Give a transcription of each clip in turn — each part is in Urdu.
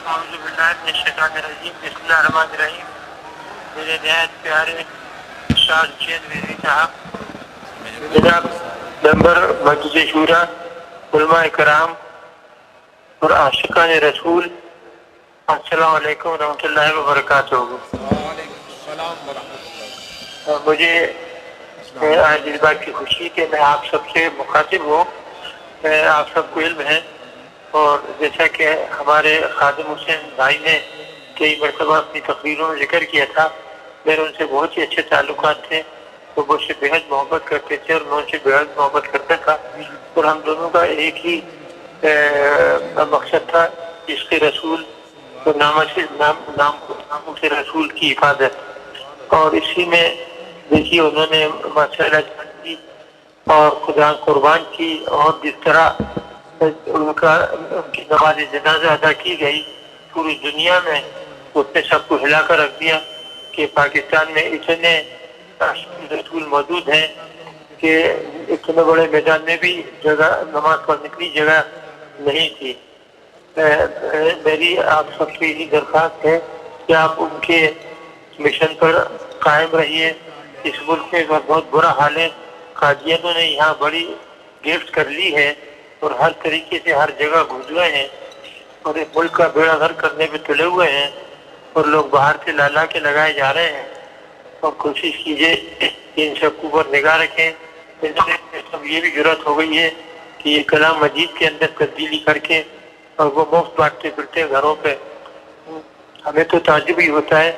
اعوذ باللہ من الشیطان الرجیم، بسم اللہ الرحمن الرحیم۔ میرے نہایت پیارے استاد چین ویری صاحب، جناب ممبر مجلس شورا، علماء کرام اور عاشقان رسول، السلام علیکم ورحمۃ اللہ وبرکاتہ۔ مجھے آج اس بات کی خوشی کہ میں آپ سب سے مخاطب ہوں۔ آپ سب کو علم ہے، اور جیسا کہ ہمارے خادم حسین بھائی نے کئی مرتبہ اپنی تقریروں میں ذکر کیا تھا، میرے ان سے بہت ہی اچھے تعلقات تھے، وہ مجھ سے بےحد محبت کرتے تھے اور میں ان سے بےحد محبت کرتا تھا، اور ہم دونوں کا ایک ہی مقصد تھا، عشق رسول اور ناموں سے رسول کی حفاظت۔ اور اسی میں دیکھیے انہوں نے مسئلہ جان کی اور خدا قربان کی، اور جس طرح ان کی نماز جنازہ ادا کی گئی پوری دنیا میں، اس نے سب کو ہلا کر رکھ دیا کہ پاکستان میں اتنے رسول موجود ہیں کہ اتنے بڑے میدان میں بھی جگہ نماز پڑھنے کی جگہ نہیں تھی۔ میری آپ سب سے یہی درخواست ہے کہ آپ ان کے مشن پر قائم رہیے۔ اس ملک میں بہت برا حال ہے، قادیانوں نے یہاں بڑی گرفت کر لی ہے اور ہر طریقے سے ہر جگہ گھس گئے ہیں، اور اس ملک کا بیڑا غرق کرنے پہ تلے ہوئے ہیں، اور لوگ باہر سے لالا کے لگائے جا رہے ہیں۔ اور کوشش کیجئے کہ ان سب کو پر نگاہ رکھیں۔ سب یہ بھی ضرورت ہو گئی ہے کہ یہ کلام مجید کے اندر تبدیلی کر کے اور وہ مفت بانٹتے پھرتے گھروں پہ۔ ہمیں تو تعجب ہی ہوتا ہے،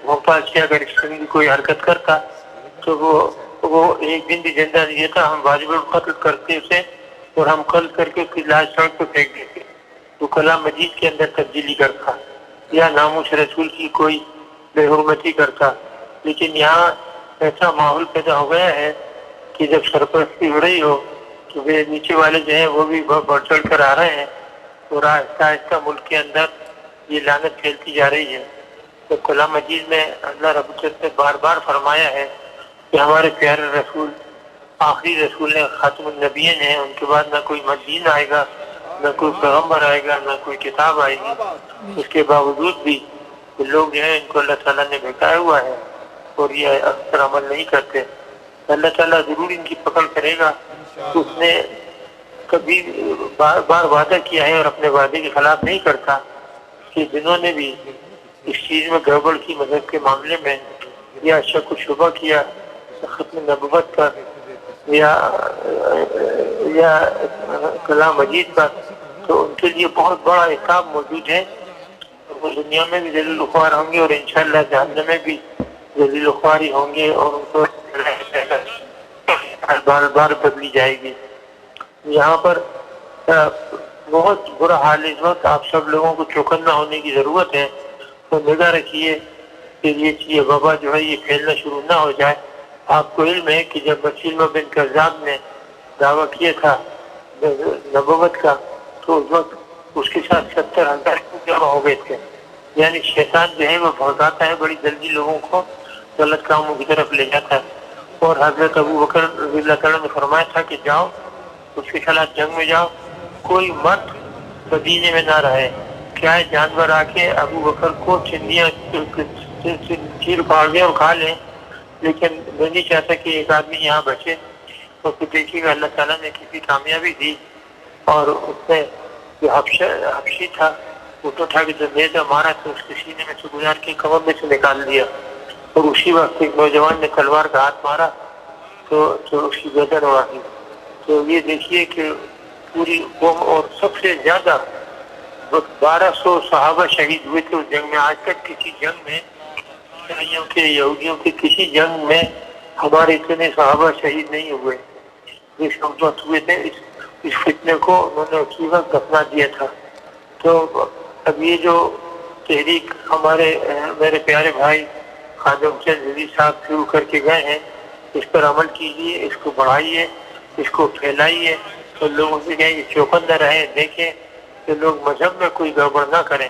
بھوپال سے اگر اس طرح کی کوئی حرکت کرتا تو وہ ایک دن بھی زندہ نہیں رہتا، ہم واجب القتل کرتے اسے اور ہم قتل کر کے اس کی لاش سڑک پہ پھینک دیتے، تو کلام مجید کے اندر تبدیلی کرتا یا ناموس رسول کی کوئی بے حرمتی کرتا۔ لیکن یہاں ایسا ماحول پیدا ہو گیا ہے کہ جب سرپرستی ہو رہی ہو تو نیچے والے جو ہیں وہ بھی بڑھ چڑھ کر آ رہے ہیں، اور آہستہ آہستہ ملک کے اندر یہ لعنت پھیلتی جا رہی ہے۔ تو کلام مجید میں اللہ رب العزت نے بار بار فرمایا ہے کہ ہمارے پیارے رسول آخری رسول ہیں، خاتم النبیین ہیں، ان کے بعد نہ کوئی دین آئے گا، نہ کوئی پیغمبر آئے گا، نہ کوئی کتاب آئے گی۔ اس کے باوجود بھی لوگ جو ہیں ان کو اللہ تعالیٰ نے بھیجا ہوا ہے اور یہ اکثر عمل نہیں کرتے۔ اللہ تعالیٰ ضرور ان کی پکڑ کرے گا۔ اس نے کبھی بار بار وعدہ کیا ہے اور اپنے وعدے کے خلاف نہیں کرتا کہ جنہوں نے بھی اس چیز میں گڑبڑ کی مذہب کے معاملے میں، یا شک و شبہ کیا ختم نبوت پر یا کلام مجید پر، تو ان کے لیے بہت بڑا عقاب موجود ہے۔ وہ دنیا میں بھی ذلیل و خوار ہوں گے اور انشاءاللہ جہنم میں بھی ذلیل و خوار ہی ہوں گے، اور ان کو بار بار بدلی جائے گی۔ یہاں پر بہت برا حال ہے اس وقت، آپ سب لوگوں کو چوکنا ہونے کی ضرورت ہے، تو نگاہ رکھیے کہ یہ وبا جو ہے یہ پھیلنا شروع نہ ہو جائے۔ آپ کو علم ہے کہ جب مسلمہ بن کذاب نے دعویٰ کیا تھا نبوت کا، تو اس وقت اس کے ساتھ 70,000 جمع ہو گئے تھے۔ یعنی شیطان جو ہے وہ بھڑکاتا ہے بڑی جلدی لوگوں کو غلط کاموں کی طرف لے جاتا ہے، اور حضرت ابو بکر رضی اللہ تعالیٰ نے فرمایا تھا کہ جاؤ اس کے خلاف جنگ میں جاؤ، کوئی مرد مدینے میں نہ رہے، کیا ہے جانور آ کے ابو بکر کو چندیاں چیر پھاڑ دیں اور کھا لیں، لیکن میں نہیں چاہتا کہ ایک آدمی یہاں بچے۔ تو پھر دیکھیے گا اللہ تعالیٰ نے کسی کامیابی دی، اور اس نے جو حبشی تھا وہ تو اٹھا کے جب نیزہ مارا تو اس کے سینے میں سے گزار کے کمر میں سے نکال دیا، اور اسی وقت ایک نوجوان نے تلوار کا ہاتھ مارا تو اس کی گردن اڑا دی۔ تو یہ دیکھیے کہ پوری قوم، اور سب سے زیادہ 1200 صحابہ شہید ہوئے تھے اس جنگ میں۔ آج تک کسی جنگ میں، عیسائیوں کے یہودیوں کے کسی جنگ میں ہمارے اتنے صحابہ شہید نہیں ہوئے جس وقت ہوئے تھے۔ اس فتنے کو انہوں نے اسی وقت دفنا دیا تھا۔ تو اب یہ جو تحریک میرے پیارے بھائی خادم حسین ویری صاحب شروع کر کے گئے ہیں، اس پر عمل کیجیے، اس کو بڑھائیے، اس کو پھیلائیے، تو لوگوں سے کہیں چوکندہ رہیں، دیکھیں کہ لوگ مذہب میں کوئی گڑبڑ نہ کریں۔